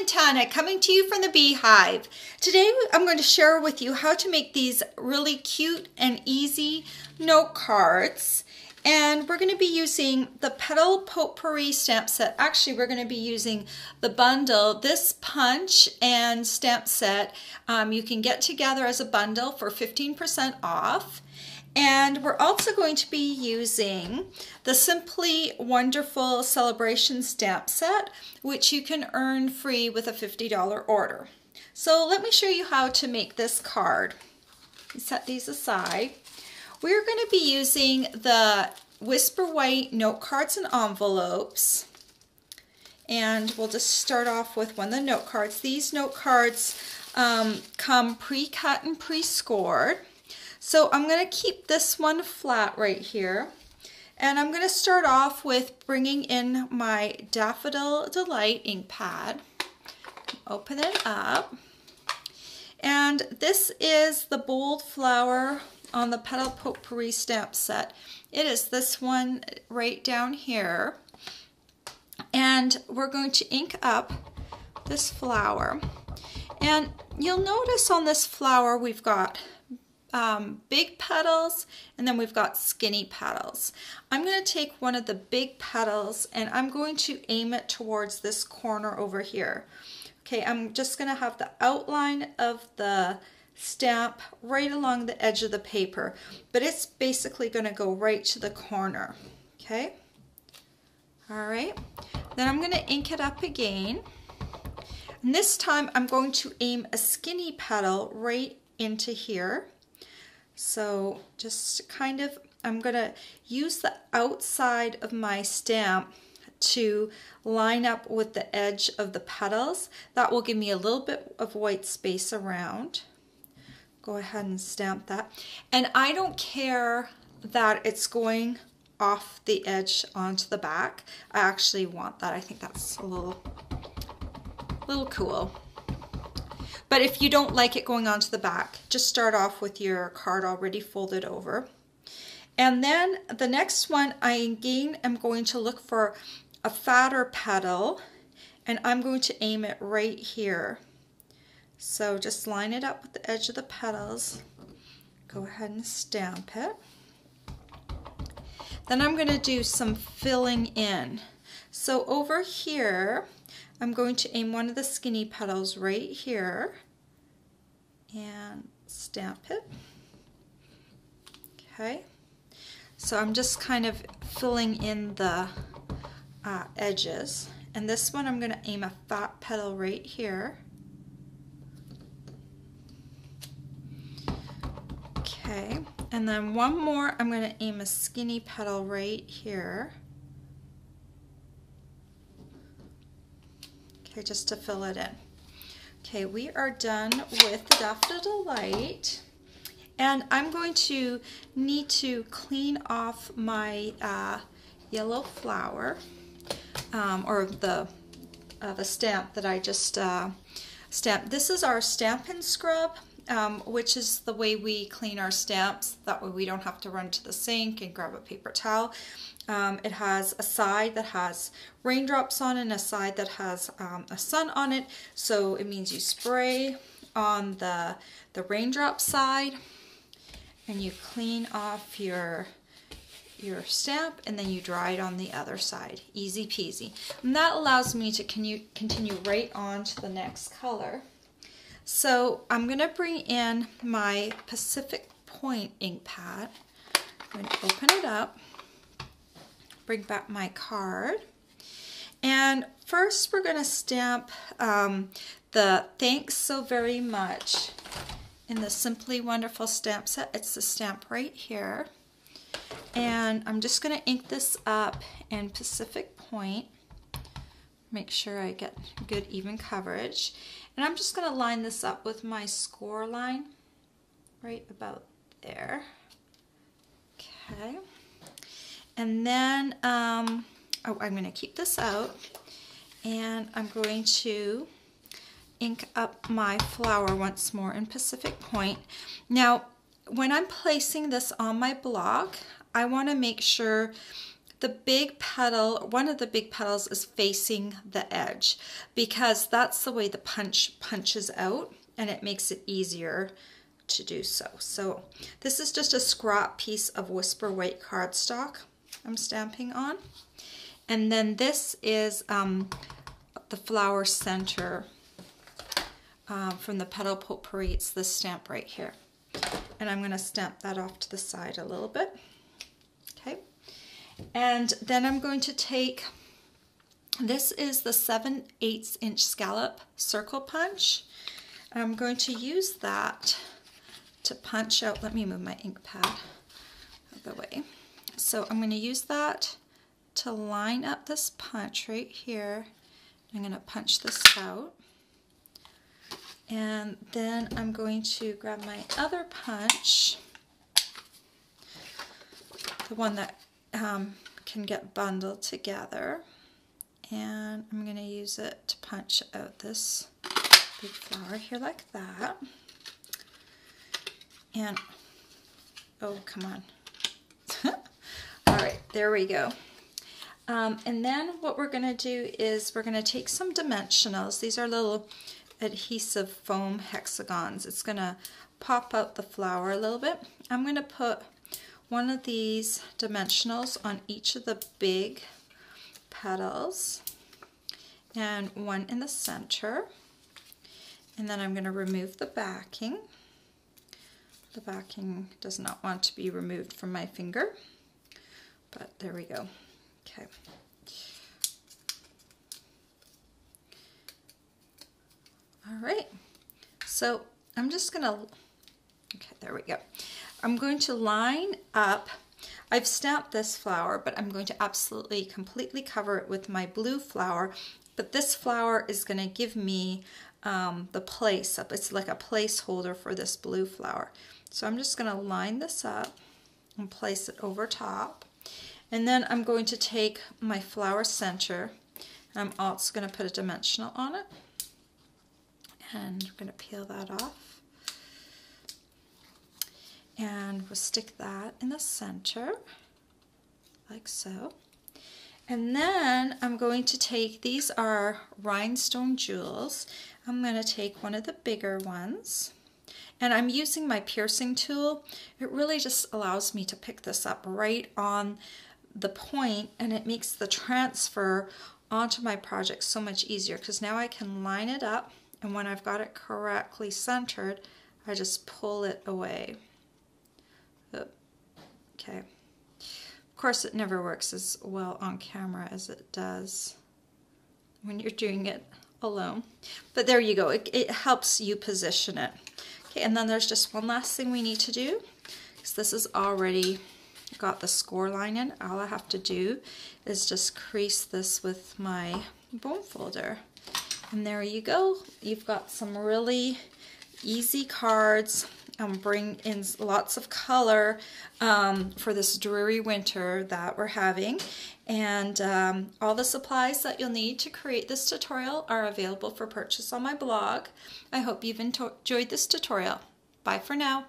Tana coming to you from the Beehive. Today I'm going to share with you how to make these really cute and easy note cards. And we're going to be using the Petal Potpourri stamp set. Actually, we're going to be using the bundle. This punch and stamp set you can get together as a bundle for 15% off. And we're also going to be using the Simply Wonderful Celebration stamp set, which you can earn free with a $50 order. So let me show you how to make this card. Set these aside. We're going to be using the Whisper White note cards and envelopes. And we'll just start off with one of the note cards. These note cards come pre-cut and pre-scored. So I'm going to keep this one flat right here. And I'm going to start off with bringing in my Daffodil Delight ink pad. Open it up. And this is the bold flower on the Petal Potpourri stamp set. It is this one right down here. And we're going to ink up this flower. And you'll notice on this flower we've got big petals, and then we've got skinny petals. I'm going to take one of the big petals and I'm going to aim it towards this corner over here. Okay, I'm just going to have the outline of the stamp right along the edge of the paper, but it's basically going to go right to the corner. Okay, all right, then I'm going to ink it up again, and this time I'm going to aim a skinny petal right into here. So just kind of, I'm going to use the outside of my stamp to line up with the edge of the petals. That will give me a little bit of white space around. Go ahead and stamp that. And I don't care that it's going off the edge onto the back. I actually want that. I think that's a little cool. But if you don't like it going onto the back, just start off with your card already folded over. And then the next one, I again am going to look for a fatter petal, and I'm going to aim it right here. So just line it up with the edge of the petals. Go ahead and stamp it. Then I'm going to do some filling in. So over here, I'm going to aim one of the skinny petals right here and stamp it. Okay, so I'm just kind of filling in the edges. And this one I'm going to aim a fat petal right here. Okay, and then one more, I'm going to aim a skinny petal right here. Okay, just to fill it in. Okay, we are done with the Daffodil Delight, and I'm going to need to clean off my yellow flower, or the stamp that I just stamped. This is our Stampin' Scrub, which is the way we clean our stamps. That way we don't have to run to the sink and grab a paper towel. It has a side that has raindrops on it and a side that has a sun on it. So it means you spray on the raindrop side and you clean off your stamp, and then you dry it on the other side. Easy peasy. And that allows me to continue right on to the next color. So I'm going to bring in my Pacific Point ink pad. I'm going to open it up, bring back my card, and first we're going to stamp the Thanks So Very Much in the Simply Wonderful stamp set. It's the stamp right here. And I'm just going to ink this up in Pacific Point. Make sure I get good even coverage. And I'm just going to line this up with my score line right about there. Okay. And then, I'm going to keep this out, and I'm going to ink up my flower once more in Pacific Point. Now, when I'm placing this on my block, I want to make sure the big petal, one of the big petals is facing the edge because that's the way the punch punches out and it makes it easier to do so. So this is just a scrap piece of Whisper White cardstock I'm stamping on. And then this is the flower center from the Petal Potpourri. It's this stamp right here. And I'm going to stamp that off to the side a little bit. Okay. And then I'm going to take, this is the 7/8 inch scallop circle punch. I'm going to use that to punch out, let me move my ink pad out of the way. So I'm going to use that to line up this punch right here. I'm going to punch this out. And then I'm going to grab my other punch, the one that can get bundled together, and I'm going to use it to punch out this big flower here like that. And, oh, come on. All right, there we go. And then what we're going to do is we're going to take some dimensionals. These are little adhesive foam hexagons. It's going to pop out the flower a little bit. I'm going to put one of these dimensionals on each of the big petals and one in the center. And then I'm going to remove the backing. The backing does not want to be removed from my finger, but there we go. Okay. All right, so I'm just gonna, okay, there we go. I'm going to line up, I've stamped this flower, but I'm going to absolutely completely cover it with my blue flower, but this flower is gonna give me the place up. It's like a placeholder for this blue flower. So I'm just gonna line this up and place it over top. And then I'm going to take my flower center, and I'm also gonna put a dimensional on it. And I'm going to peel that off, and we'll stick that in the center like so. And then I'm going to take, these are rhinestone jewels. I'm going to take one of the bigger ones, and I'm using my piercing tool. It really just allows me to pick this up right on the point, and it makes the transfer onto my project so much easier because now I can line it up. And when I've got it correctly centered, I just pull it away. Okay. Of course, it never works as well on camera as it does when you're doing it alone. But there you go. It helps you position it. Okay, and then there's just one last thing we need to do, because this is already got the score line in. All I have to do is just crease this with my bone folder. And there you go. You've got some really easy cards. Bring in lots of color for this dreary winter that we're having. And all the supplies that you'll need to create this tutorial are available for purchase on my blog. I hope you've enjoyed this tutorial. Bye for now.